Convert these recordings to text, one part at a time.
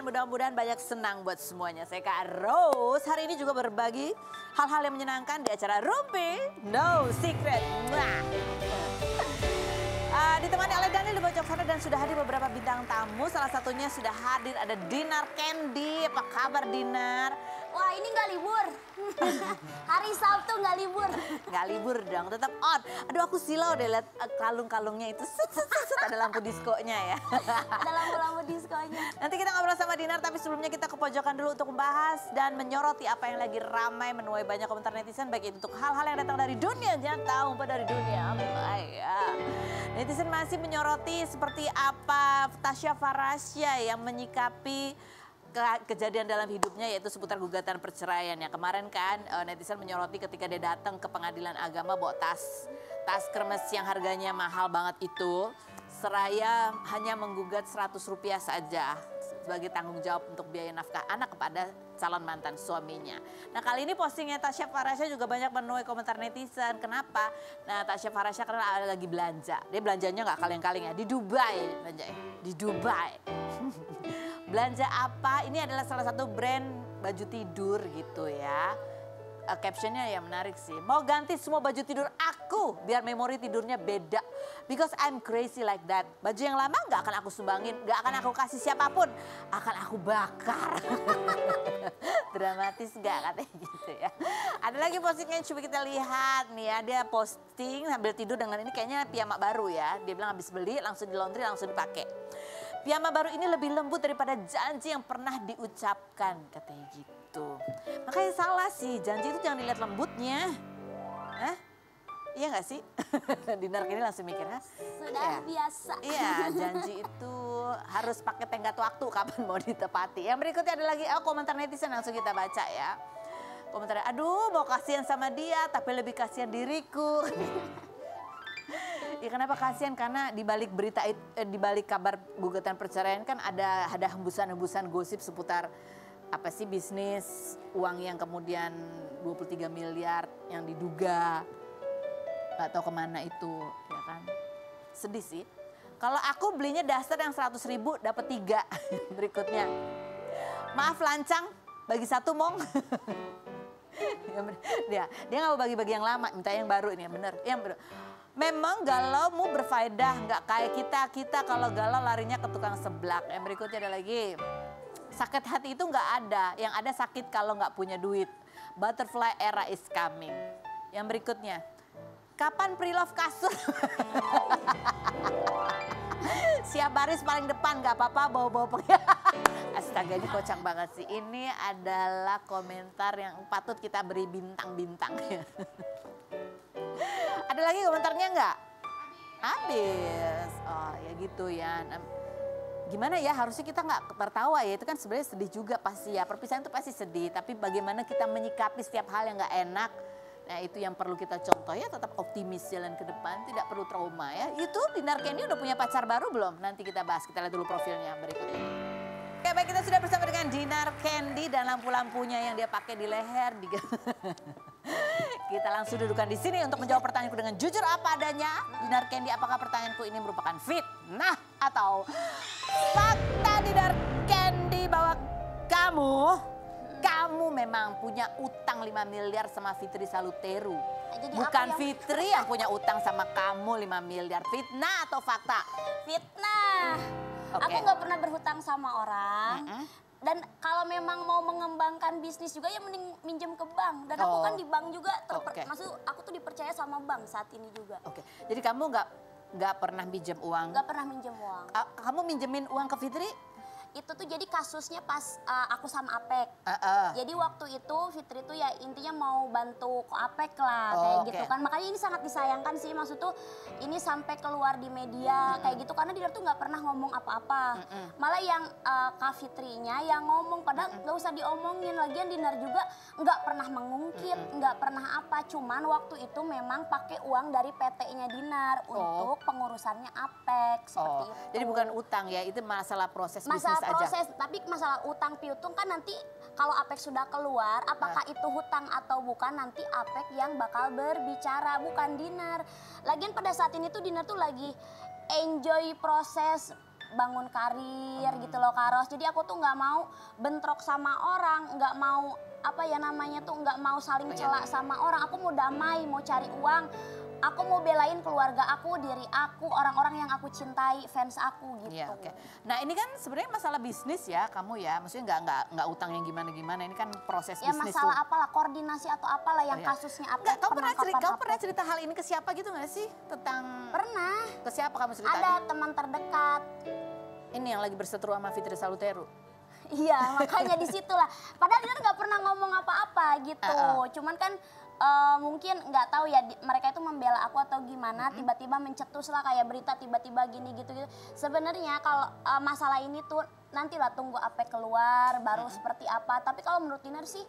mudah-mudahan banyak senang buat semuanya. Saya Kak Rose, hari ini juga berbagi hal-hal yang menyenangkan di acara Rumpi No Secret. Ditemani oleh Daniel di pojok sana dan sudah hadir beberapa bintang tamu. Salah satunya sudah hadir ada Dinar Candy. Apa kabar Dinar? Wah ini nggak libur. Hari Sabtu nggak libur. Nggak libur dong, tetap on. Aduh aku silau deh lihat kalung-kalungnya itu. Ada lampu diskonya ya. Ada lampu-lampu diskonya. Nanti kita ngobrol sama Dinar, tapi sebelumnya kita ke pojokan dulu untuk membahas dan menyoroti apa yang lagi ramai menuai banyak komentar netizen. Baik itu untuk hal-hal yang datang dari dunia, jangan tahu apa dari dunia. Netizen masih menyoroti seperti apa Tasya Farahsya yang menyikapi kejadian dalam hidupnya yaitu seputar gugatan perceraian ya. Kemarin kan netizen menyoroti ketika dia datang ke pengadilan agama bawa tas kermes yang harganya mahal banget itu. Seraya hanya menggugat Rp100 saja sebagai tanggung jawab untuk biaya nafkah anak kepada calon mantan suaminya. Nah kali ini postingnya Tasya Farahsya juga banyak menuai komentar netizen. Kenapa? Nah Tasya Farahsya karena lagi belanja. Dia belanjanya nggak kaleng-kaleng ya, di Dubai belanjanya. Di Dubai. Belanja apa? Ini adalah salah satu brand baju tidur gitu ya. Captionnya ya menarik sih. Mau ganti semua baju tidur aku biar memori tidurnya beda. Because I'm crazy like that. Baju yang lama nggak akan aku sumbangin, nggak akan aku kasih siapapun, akan aku bakar. Dramatis nggak katanya gitu ya. Ada lagi postingan coba kita lihat nih ya. Dia posting sambil tidur dengan ini kayaknya piyama baru ya. Dia bilang habis beli langsung di laundry langsung dipakai. Piyama baru ini lebih lembut daripada janji yang pernah diucapkan katanya gitu. Makanya salah sih, janji itu jangan dilihat lembutnya. Hah? Iya gak sih? Dinar ini langsung mikir, hah? Sudah ya? Biasa. Iya, janji itu harus pakai tenggat waktu kapan mau ditepati. Yang berikutnya ada lagi komentar netizen langsung kita baca ya. Komentarnya, aduh mau kasihan sama dia tapi lebih kasihan diriku. Ya kenapa kasihan? Karena di balik berita di balik kabar gugatan perceraian kan ada hembusan-hembusan gosip seputar apa sih bisnis uang yang kemudian 23 miliar yang diduga nggak tahu kemana itu ya kan. Sedih sih. Kalau aku belinya daster yang 100.000 dapat 3 berikutnya. Maaf lancang bagi satu mong. dia nggak mau bagi-bagi yang lama, minta yang baru ini bener. Yang bener. Memang galaumu berfaedah, nggak kayak kita kalau galau larinya ke tukang seblak. Yang berikutnya ada lagi, sakit hati itu nggak ada, yang ada sakit kalau nggak punya duit. Butterfly era is coming. Yang berikutnya, kapan pre-love kasur? Siap baris paling depan, nggak apa-apa bawa-bawa. Astaga ini kocak banget sih. Ini adalah komentar yang patut kita beri bintang-bintang. Ada lagi komentarnya nggak? Habis. Oh ya gitu ya. Gimana ya harusnya kita nggak tertawa ya. Itu kan sebenarnya sedih juga pasti ya. Perpisahan itu pasti sedih. Tapi bagaimana kita menyikapi setiap hal yang nggak enak. Nah itu yang perlu kita contoh ya. Tetap optimis jalan ke depan. Tidak perlu trauma ya. Itu Dinar Candy udah punya pacar baru belum? Nanti kita bahas. Kita lihat dulu profilnya berikutnya. Oke baik kita sudah bersama dengan Dinar Candy dan lampu-lampunya yang dia pakai di leher. Kita langsung dudukan di sini untuk menjawab pertanyaanku dengan jujur apa adanya. Dinar Candy, apakah pertanyaanku ini merupakan fitnah atau fakta? Dinar Candy bahwa kamu memang punya utang 5 miliar sama Fitri Saluteru. Jadi bukan Fitri yang punya utang sama kamu 5 miliar. Fitnah atau fakta? Fitnah. Okay. Aku nggak pernah berhutang sama orang. Dan kalau memang mau mengembangkan bisnis juga ya mending minjem ke bank. Dan aku kan di bank juga, maksud aku tuh dipercaya sama bank saat ini juga. Oke. Jadi kamu nggak pernah minjem uang? Nggak pernah minjem uang. Kamu minjemin uang ke Fitri? Itu tuh jadi kasusnya pas aku sama Apek. Jadi waktu itu Fitri tuh ya intinya mau bantu ko Apek lah kayak gitu kan. Makanya ini sangat disayangkan sih, maksud tuh ini sampai keluar di media kayak gitu karena Dinar tuh nggak pernah ngomong apa-apa. Malah yang Kak Fitrinya yang ngomong padahal nggak usah diomongin. Lagian Dinar juga nggak pernah mengungkit, nggak pernah apa. Cuman waktu itu memang pakai uang dari PT-nya Dinar untuk pengurusannya Apek seperti itu. Jadi bukan utang ya, itu masalah proses bisnis. Proses, tapi masalah utang piutang kan nanti kalau Apek sudah keluar, apakah itu hutang atau bukan nanti Apek yang bakal berbicara, bukan Dinar. Lagian pada saat ini tuh Dinar tuh lagi enjoy proses bangun karir gitu loh Kak Ros. Jadi aku tuh nggak mau bentrok sama orang, nggak mau apa ya namanya tuh nggak mau saling celak sama orang. Aku mau damai, mau cari uang. Aku mau belain keluarga aku, diri aku, orang-orang yang aku cintai, fans aku gitu. Iya, oke. Nah ini kan sebenarnya masalah bisnis ya kamu ya, maksudnya nggak utang yang gimana-gimana, ini kan proses Ya bisnis masalah tuh. apalah, koordinasi atau apalah yang kasusnya apa. Kamu pernah cerita hal ini ke siapa gitu nggak sih? Tentang Pernah. ke siapa kamu cerita? Ada teman terdekat. Ini yang lagi berseteru sama Fitri Saluteru. Iya, makanya disitulah. Padahal dia nggak pernah ngomong apa-apa gitu. Cuman kan mungkin nggak tahu ya mereka itu membela aku atau gimana. Tiba-tiba mencetus lah kayak berita tiba-tiba gini gitu-gitu. Sebenarnya kalau masalah ini tuh nantilah tunggu apa keluar baru seperti apa. Tapi kalau menurut Dinar sih,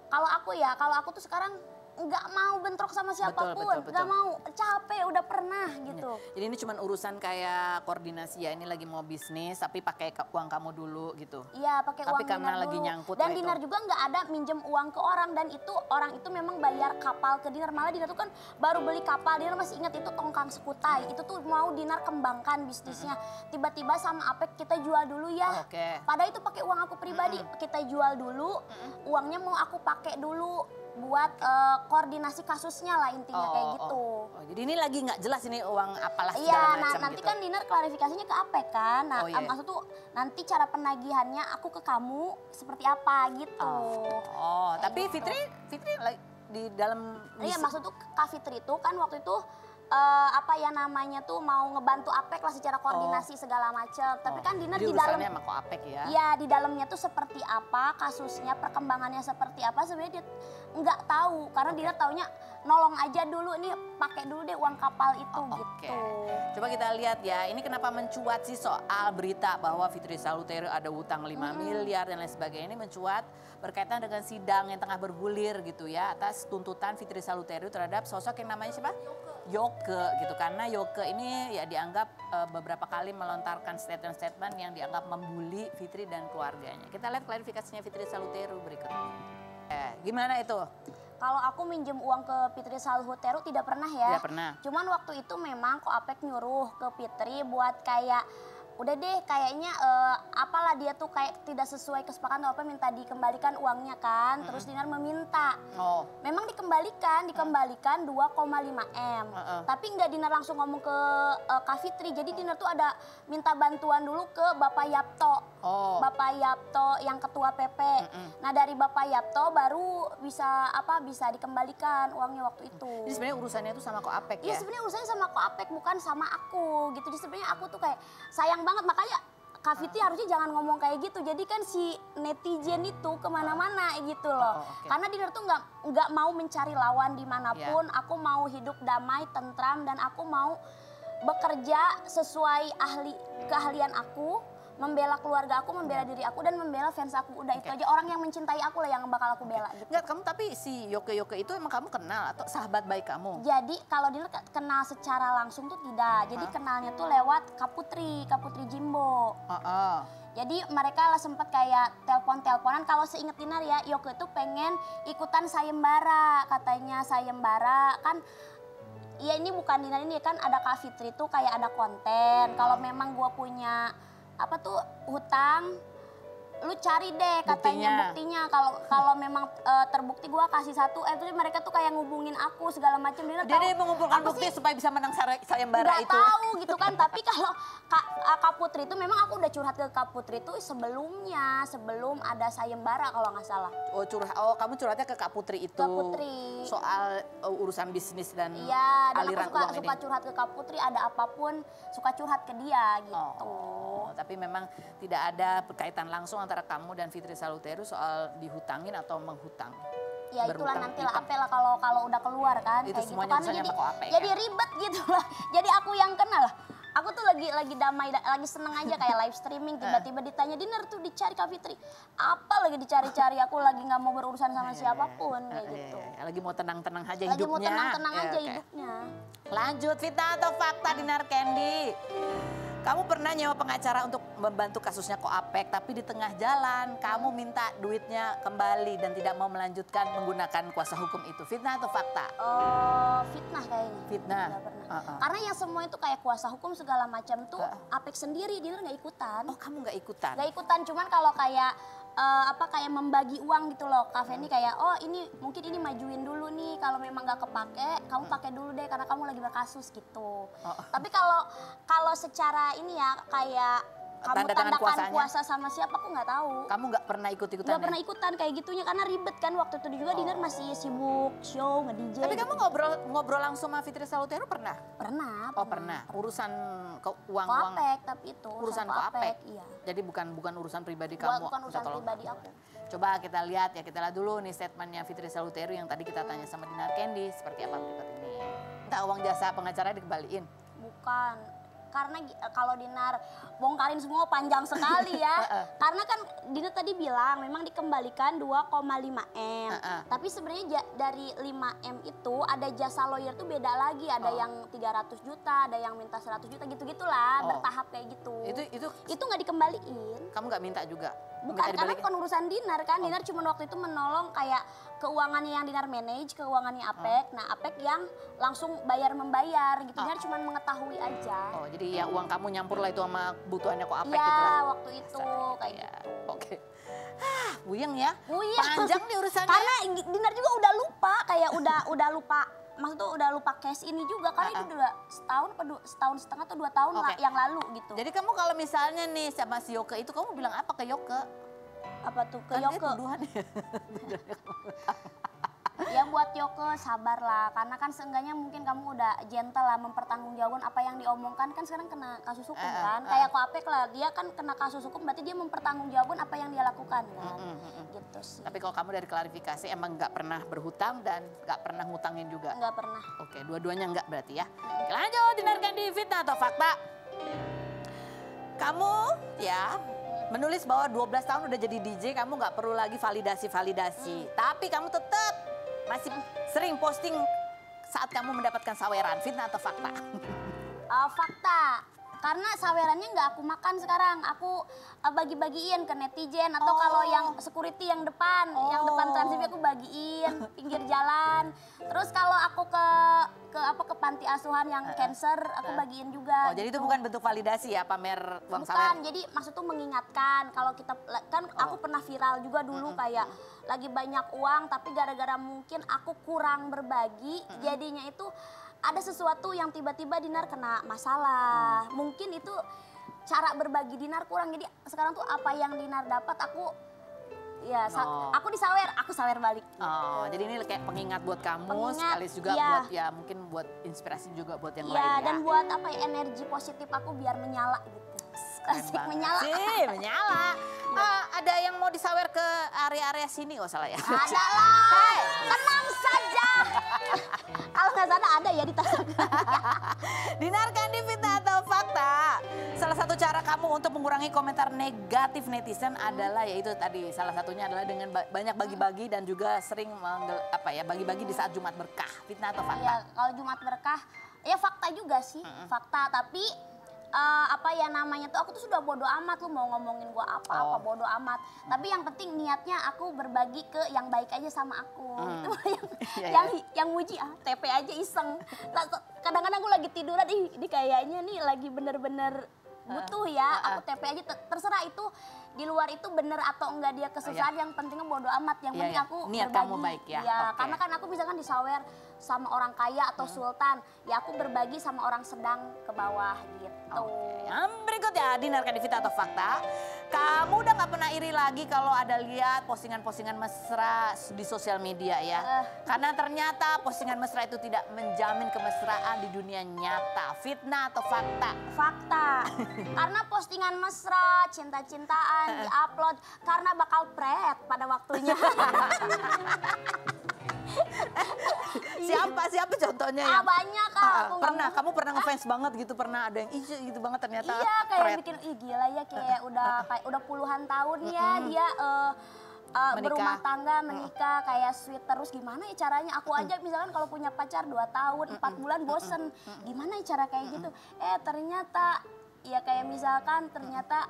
kalau aku tuh sekarang nggak mau bentrok sama siapapun, nggak mau, capek, udah pernah gitu. Jadi ini cuma urusan kayak koordinasi ya, ini lagi mau bisnis tapi pakai uang kamu dulu gitu. Iya, pakai uang Tapi karena Dinar lagi dulu. nyangkut Dan itu. Dinar juga nggak ada minjem uang ke orang, dan itu orang itu memang bayar kapal ke Dinar. Malah Dinar tuh kan baru beli kapal, Dinar masih ingat itu tongkang sekutai. Itu tuh mau Dinar kembangkan bisnisnya. Tiba-tiba sama Apek kita jual dulu ya. Padahal itu pakai uang aku pribadi, kita jual dulu, uangnya mau aku pakai dulu buat koordinasi kasusnya lah intinya kayak gitu. Jadi ini lagi nggak jelas ini uang apalah segala Iya, macam nanti gitu. kan Dinar klarifikasinya ke Apek kan. Nah, maksud tuh nanti cara penagihannya aku ke kamu seperti apa gitu. Tapi Fitri lagi di dalam. Iya, maksud tuh Kak Fitri itu kan waktu itu apa ya namanya tuh mau ngebantu Apek lah secara koordinasi segala macam. Tapi kan Dinar di dalam sama kok Apek ya. Iya, di dalamnya tuh seperti apa kasusnya, perkembangannya seperti apa sebenarnya dia nggak tahu karena Dinar taunya nolong aja dulu, nih pakai dulu deh uang kapal itu gitu. Coba kita lihat ya, ini kenapa mencuat sih soal berita bahwa Fitri Saluteru ada utang 5 miliar dan lain sebagainya. Ini mencuat berkaitan dengan sidang yang tengah bergulir gitu ya atas tuntutan Fitri Saluteru terhadap sosok yang namanya siapa? Yoke gitu, karena Yoke ini ya dianggap beberapa kali melontarkan statement-statement yang dianggap membuli Fitri dan keluarganya. Kita lihat klarifikasinya Fitri Saluteru berikut. Gimana itu? Kalau aku minjem uang ke Fitri Saluteru tidak pernah ya. Tidak pernah. Cuman waktu itu memang kok Apek nyuruh ke Fitri buat kayak udah deh kayaknya apalah dia tuh kayak tidak sesuai kesepakatan atau apa, minta dikembalikan uangnya kan. Terus Dinar meminta. Memang dikembalikan 2,5 M. Tapi nggak Dinar langsung ngomong ke Kak Fitri. Jadi Dinar tuh ada minta bantuan dulu ke Bapak Yapto. Bapak Yapto yang ketua PP. Nah, dari Bapak Yapto baru bisa dikembalikan uangnya waktu itu. Jadi sebenarnya urusannya itu sama Ko Apek ya? Iya, sebenarnya urusannya sama Ko Apek bukan sama aku gitu. Jadi sebenarnya aku tuh kayak sayang banget, makanya Kak Fitri harusnya jangan ngomong kayak gitu. Jadi kan si netizen itu kemana-mana gitu loh. Karena Dinar tuh nggak mau mencari lawan dimanapun. Aku mau hidup damai, tentram, dan aku mau bekerja sesuai keahlian aku. Membela keluarga aku, membela diri aku, dan membela fans aku. Udah itu aja, orang yang mencintai aku lah yang bakal aku bela gitu. Enggak, kamu tapi si Yoke itu emang kamu kenal atau sahabat baik kamu? Jadi kalau dia kenal secara langsung tuh tidak. Jadi kenalnya tuh lewat Kak Putri Jimbo. Jadi mereka lah sempet kayak telepon-teleponan. Kalau seinget Dinar ya, Yoke itu pengen ikutan sayembara. Katanya sayembara kan. Ya ini bukan Dinar, ini kan ada Kak Fitri tuh kayak ada konten. Kalau memang gua punya hutang, lu cari deh katanya buktinya. Kalau memang terbukti gue kasih satu, terus mereka tuh kayak ngubungin aku segala macam. Dia mengumpulkan bukti supaya bisa menang sayembara itu. Gak tahu gitu kan. Tapi kalau Kak Putri itu memang aku udah curhat ke Kak Putri itu sebelum ada sayembara kalau nggak salah. Kamu curhatnya ke Kak Putri itu. Kak Putri. Soal urusan bisnis dan dan aliran aku uang suka curhat ke Kak Putri, ada apapun suka curhat ke dia gitu. Tapi memang tidak ada berkaitan langsung antara kamu dan Fitri Saluteru soal dihutangin atau menghutang. Ya itulah nantilah Apek lah kalau udah keluar kan itu kayak gitu semuanya kan jadi ribet gitu lah. Jadi aku yang kenal. Aku tuh lagi damai, lagi seneng aja kayak live streaming, tiba-tiba ditanya, Dinar tuh dicari Kak Fitri. Apa lagi dicari-cari, aku lagi nggak mau berurusan sama siapapun kayak gitu. Lagi mau tenang-tenang aja hidupnya. Lagi mau tenang-tenang aja hidupnya. Lanjut, fitnah atau fakta Dinar Candy? Kamu pernah nyewa pengacara untuk membantu kasusnya Ko Apek, tapi di tengah jalan kamu minta duitnya kembali dan tidak mau melanjutkan menggunakan kuasa hukum itu. Fitnah atau fakta? Fitnah kayaknya. Fitnah. Nggak pernah. Karena yang semua itu kayak kuasa hukum segala macam tuh Apek sendiri, Dinar nggak ikutan. Oh kamu nggak ikutan? Nggak ikutan, cuman kalau kayak kayak membagi uang gitu loh. Kak Feni kayak, oh ini mungkin ini majuin dulu nih, kalau memang nggak kepake, kamu pakai dulu deh karena kamu lagi berkasus gitu. Tapi kalau secara ini ya kayak kamu tandakan kuasa sama siapa aku nggak tahu. Kamu nggak pernah ikut-ikutan? Nggak pernah ikutan kayak gitunya karena ribet kan waktu itu juga Dinar masih sibuk show nge-DJ. Tapi kamu ngobrol langsung sama Fitri Salutero pernah? Pernah. Oh pernah. Urusan uang. Koapek tapi itu. Urusan Koapek. Iya. Jadi bukan urusan pribadi kamu. Bukan urusan pribadi aku. Coba kita lihat dulu nih statementnya Fitri Salutero yang tadi kita tanya sama Dinar Candy seperti apa berikut ini. Entah uang jasa pengacara dikembaliin? Bukan. Karena kalau Dinar bongkarin semua panjang sekali ya. Karena kan Dinar tadi bilang memang dikembalikan 2,5 M. Tapi sebenarnya dari 5 M itu ada jasa lawyer tuh beda lagi. Ada yang 300 juta, ada yang minta 100 juta gitu-gitulah. Bertahap kayak gitu. Itu nggak dikembaliin. Kamu nggak minta juga? Bukan, karena bukan urusan Dinar kan. Dinar cuma waktu itu menolong kayak keuangannya yang Dinar manage, keuangannya Apek. Nah Apek yang langsung membayar gitu. Dinar cuma mengetahui aja. Oh jadi ya uang kamu nyampur lah itu sama kebutuhannya kok Apek ya, gitu lah. Iya waktu itu kayak gitu. Oke. Buyeng ya? Buyeng. Panjang nih urusannya. Karena Dinar juga udah lupa, kayak udah lupa. Maksudnya udah lupa case ini juga karena itu udah setahun setengah atau 2 tahun lah yang lalu gitu. Jadi kamu kalau misalnya nih sama si Yoke itu kamu bilang apa ke Yoke? Apa tuh ke Kan Yoke? tuduhan ya. Ya buat Yoke sabar lah, karena kan seenggaknya mungkin kamu udah gentle lah mempertanggungjawabkan apa yang diomongkan, kan sekarang kena kasus hukum kan. Kayak Ko Apek lah, dia kan kena kasus hukum berarti dia mempertanggungjawabkan apa yang dia lakukan kan. Gitu sih. Tapi kalau kamu dari klarifikasi emang nggak pernah berhutang dan nggak pernah ngutangin juga? Nggak pernah. Oke, dua-duanya nggak berarti ya. Oke, lanjut, dengarkan di fitnah atau fakta. Kamu ya menulis bahwa 12 tahun udah jadi DJ, kamu nggak perlu lagi validasi-validasi. Tapi kamu tetap masih sering posting saat kamu mendapatkan saweran, fitnah atau fakta? Fakta, karena sawerannya nggak aku makan sekarang, aku bagi-bagiin ke netizen atau kalau yang security yang depan Trans TV aku bagiin pinggir jalan. Terus kalau aku ke panti asuhan yang cancer aku bagiin juga. Oh jadi itu bukan bentuk validasi ya, pamer uang sawer? Bukan, jadi maksud tuh mengingatkan kalau kita kan aku pernah viral juga dulu kayak lagi banyak uang tapi gara-gara mungkin aku kurang berbagi jadinya itu ada sesuatu yang tiba-tiba Dinar kena masalah. Mungkin itu cara berbagi Dinar kurang, jadi sekarang tuh apa yang Dinar dapat aku aku aku sawer balik. Oh, jadi ini kayak pengingat buat kamu, sekaligus juga buat ya mungkin buat inspirasi juga buat yang lain ya. Dan buat apa ya, energi positif aku biar menyala gitu. Asik menyala. Menyala. Ada yang mau disawer ke area-area sini? Oh salah ya. Ada lah. Tenang saja. Kalau nggak sana ada ya di tas. Dengarkan di fitnah atau fakta. Salah satu cara kamu untuk mengurangi komentar negatif netizen adalah yaitu tadi salah satunya adalah dengan banyak bagi-bagi dan juga sering bagi-bagi di saat Jumat Berkah. Fitnah atau fakta? Ya, kalau Jumat Berkah ya fakta juga sih. Fakta, tapi aku tuh sudah bodo amat, lu mau ngomongin gua apa bodo amat. Tapi yang penting niatnya aku berbagi ke yang baik aja sama aku. Itu yang muji TP aja iseng. Kadang-kadang aku lagi tiduran, ini kayaknya nih lagi bener-bener butuh ya, aku TP aja, terserah itu di luar itu bener atau enggak dia kesusahan, yang pentingnya bodo amat, yang penting aku niat berbagi. Kamu baik ya. Karena kan aku misalkan disawer sama orang kaya atau sultan, ya aku berbagi sama orang sedang ke bawah gitu. Yang berikutnya, dengarkan di fitnah atau fakta. Kamu udah gak pernah iri lagi kalau ada lihat postingan-postingan mesra di sosial media ya. Karena ternyata postingan mesra itu tidak menjamin kemesraan di dunia nyata. Fitnah atau fakta? Fakta. Karena postingan mesra, cinta-cintaan di-upload karena bakal pret pada waktunya. Siapa contohnya yang banyak kamu pernah ngefans banget gitu, pernah ada yang gitu banget ternyata kayak bikin gila ya, kayak udah puluhan tahun ya dia berumah tangga, menikah, kayak sweet terus. Gimana ya caranya? Aku aja misalkan kalau punya pacar 2 tahun 4 bulan bosen, gimana ya cara kayak gitu? Ternyata ya kayak misalkan ternyata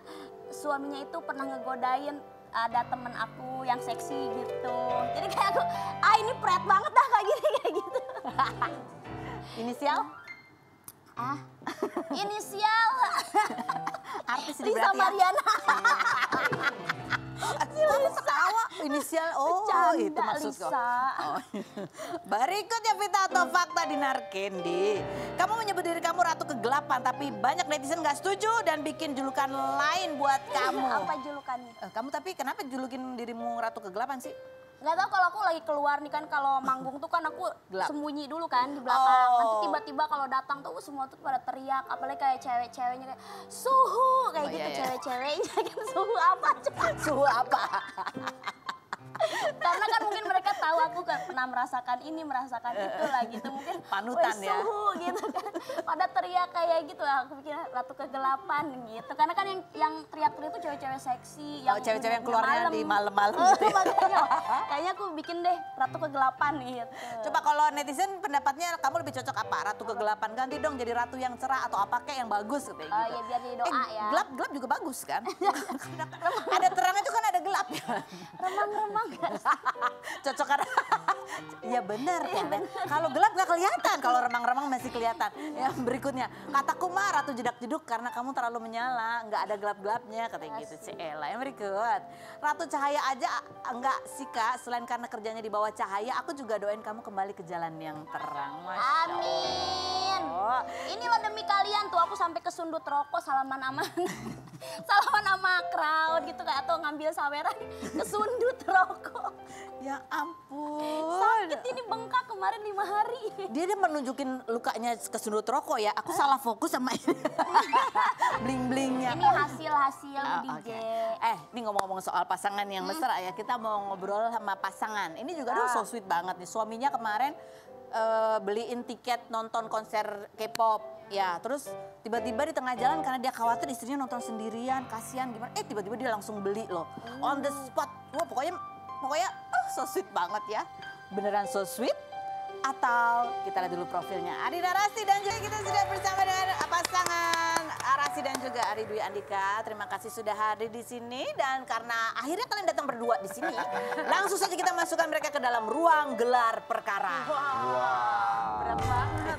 suaminya itu pernah ngegodain ada temen aku yang seksi gitu. Jadi kayak aku, ini pret banget dah kayak gitu. Inisial? Inisial. Artis ini Lisa berarti ya? Mariana. Tawa inisial, oh Bercanda, itu maksudku. Lisa. Oh. Berikutnya Vita atau fakta di Narkendi. Kamu menyebut diri kamu ratu kegelapan, tapi banyak netizen gak setuju dan bikin julukan lain buat kamu. Apa julukannya? Kamu tapi kenapa julukin dirimu ratu kegelapan sih? Nggak tahu, kalau aku lagi keluar nih kan, kalau manggung tuh kan aku Gelap. sembunyi dulu kan di belakang. Oh. Nanti tiba-tiba kalau datang tuh semua tuh pada teriak, apalagi kayak cewek-ceweknya kayak suhu kayak Oh, gitu, iya, iya. cewek-ceweknya kan suhu apa coba? Suhu apa? Karena kan mungkin mereka tahu aku kan pernah merasakan ini, merasakan itu lah gitu. Mungkin Panutan "Woi, ya." suhu gitu kan. Pada teriak kayak gitu lah, aku pikir ratu kegelapan gitu. Karena kan yang teriak-teriak itu cewek-cewek seksi. Oh, cewek-cewek yang dunia keluarnya malam. di malam-malam gitu ya. Makanya kayaknya aku bikin deh ratu kegelapan gitu. Coba kalau netizen pendapatnya kamu lebih cocok apa? Ratu kegelapan, ganti dong jadi ratu yang cerah atau apa kayak yang bagus kayak gitu. Ya biar jadi doa ya. Gelap juga bagus kan? Ada terangnya itu kan ada gelap. Remang-remang gak sih? Cocok kan? Iya benar kan. Kalau gelap gak kelihatan, kalau remang-remang masih kelihatan. Yang berikutnya, kataku mah ratu jedak-jeduk karena kamu terlalu menyala, nggak ada gelap-gelapnya katanya gitu. Ciela. Yang berikut, ratu cahaya aja enggak sih Kak, selain karena kerjanya di bawah cahaya, aku juga doain kamu kembali ke jalan yang terang. Masya Allah. Amin. Oh. Ini loh demi kalian tuh, aku sampai kesundut rokok salaman sama salaman sama crowd gitu kayak, atau ngambil saweran kesundut rokok. Ya ampun. Sakit ini, bengkak kemarin 5 hari. Dia menunjukin lukanya ke sundut rokok ya. Aku salah fokus sama ini. Bling-blingnya. Ini hasil-hasil Oh, DJ. oke. Ini ngomong-ngomong soal pasangan yang mesra ya. Kita mau ngobrol sama pasangan. Ini juga aduh, so sweet banget nih. Suaminya kemarin beliin tiket nonton konser K-pop. Ya, terus tiba-tiba di tengah jalan karena dia khawatir istrinya nonton sendirian, kasihan gimana. Tiba-tiba dia langsung beli loh. On the spot. Wah, pokoknya so sweet banget ya. Beneran so sweet? Atau kita lihat dulu profilnya. Ari Narasi dan juga kita sudah bersama dengan pasangan Arasi dan juga Ari Dwi Andika. Terima kasih sudah hadir di sini, dan karena akhirnya kalian datang berdua di sini, langsung saja kita masukkan mereka ke dalam ruang gelar perkara. Berat banget.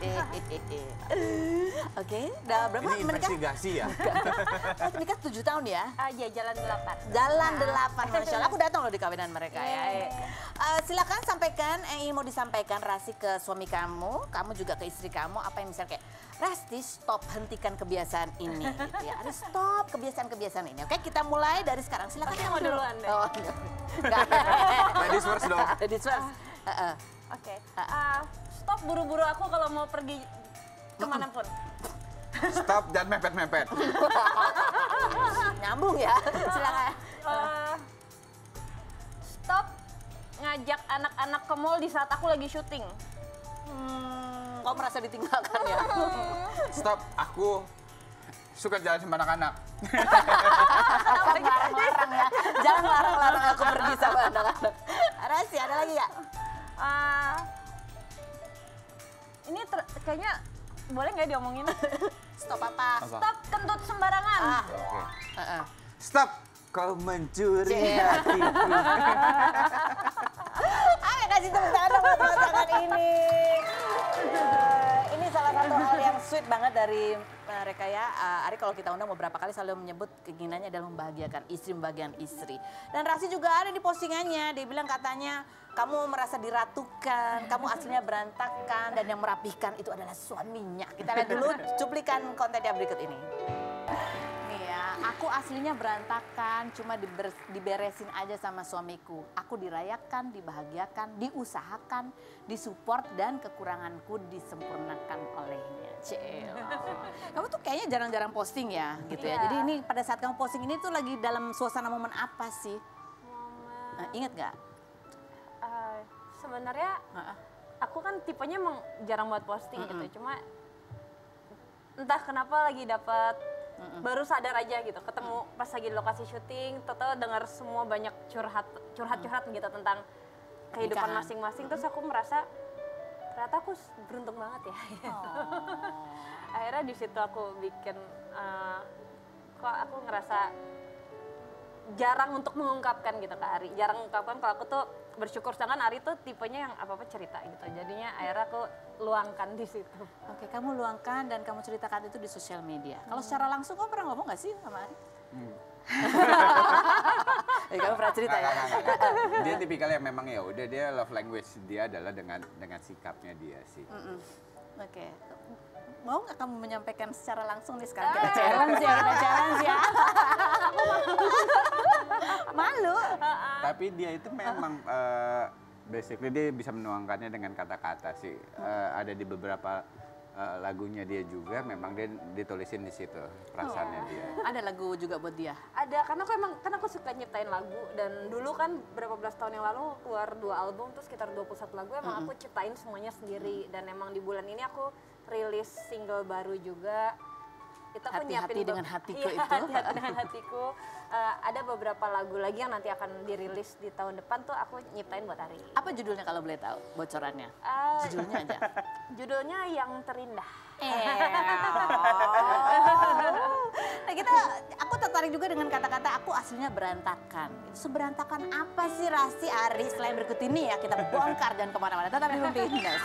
Oke, udah berapa Ini menikah? investigasi ya? Menikah 7 tahun ya? Aja jalan 8. Jalan 8, Masya Allah. Aku datang loh di kawinan mereka ya. Silakan sampaikan, mau disampaikan Rasi ke suami kamu juga ke istri kamu, apa yang misalnya kayak, Rasti stop, hentikan kebiasaan ini. Gitu ya. Harus stop kebiasaan-kebiasaan ini. Oke, kita mulai dari sekarang. Silakan. Oke, mau duluan deh. Oh, enggak. Ladies first dong. Ladies first. Oke. Stop buru-buru aku kalau mau pergi kemanapun. Stop dan mepet-mepet. Nyambung ya. Silakan. Stop ngajak anak-anak ke mall di saat aku lagi syuting. Kau merasa ditinggalkan ya? Stop, aku suka jalan sama anak-anak. Jangan larang-larang ya. Jangan larang-larang aku pergi sama anak-anak. Rasi, ada lagi ya? Ini kayaknya boleh nggak diomongin? Stop apa? Stop kentut sembarangan. Oke. Heeh. Stop, kau mencuri Cie. hatiku. Ayo kasih tepuk tangan dong buat pasangan ini. Ini salah satu hal yang sweet banget dari mereka ya. Ari kalau kita undang beberapa kali selalu menyebut keinginannya adalah membahagiakan istri, membahagiakan istri. Dan Rasi juga ada di postingannya, dia bilang katanya kamu merasa diratukan, kamu aslinya berantakan, dan yang merapihkan itu adalah suaminya. Kita lihat dulu cuplikan kontennya berikut ini. Nih ya, aku aslinya berantakan, cuma diberesin aja sama suamiku. Aku dirayakan, dibahagiakan, diusahakan, disupport, dan kekuranganku disempurnakan olehnya. Kamu tuh kayaknya jarang-jarang posting ya, gitu ya. Iya. Jadi ini pada saat kamu posting ini tuh lagi dalam suasana momen apa sih? Ingat nggak? Sebenarnya aku kan tipenya emang jarang buat posting gitu. Cuma entah kenapa lagi dapat baru sadar aja gitu. Ketemu pas lagi di lokasi syuting, total dengar semua banyak curhat gitu tentang kehidupan Pernikahan. masing-masing. Terus aku merasa ternyata aku beruntung banget ya. Akhirnya di situ aku bikin kok aku ngerasa jarang untuk mengungkapkan gitu ke Ari. Jarang mengungkapkan kalau aku tuh bersyukur, sedangkan Ari tuh tipenya yang apa-apa cerita gitu. Jadinya akhirnya aku luangkan di situ. Oke, kamu luangkan dan kamu ceritakan itu di sosial media. Kalau secara langsung kamu pernah ngomong nggak sih sama Ari? Kamu pernah cerita ya? Nggak. Dia tipikal yang memang ya udah, dia love language dia adalah dengan sikapnya dia sih. Oke. Mau nggak kamu menyampaikan secara langsung nih sekarang? Kita challenge ya. Malu. Tapi dia itu memang basically dia bisa menuangkannya dengan kata-kata sih. Ada di beberapa lagunya dia juga memang dia ditulisin di situ perasaannya dia. Ada lagu juga buat dia? Ada, karena aku suka nyiptain lagu, dan dulu kan berapa belas tahun yang lalu keluar 2 album tuh sekitar 21 lagu emang aku ciptain semuanya sendiri, dan emang di bulan ini aku rilis single baru juga. Itu aku Hati-hati dengan hatiku iya, itu. Hati-hati dengan hatiku. Ada beberapa lagu lagi yang nanti akan dirilis di tahun depan tuh aku nyiptain buat Ari. Apa judulnya kalau boleh tahu bocorannya? Judulnya aja. Judulnya Yang Terindah. Nah aku tertarik juga dengan kata-kata aku aslinya berantakan. Seberantakan apa sih Rasti Ari selain berikut ini ya, kita bongkar dan kemana-mana. Tetap di Rumpi Indah.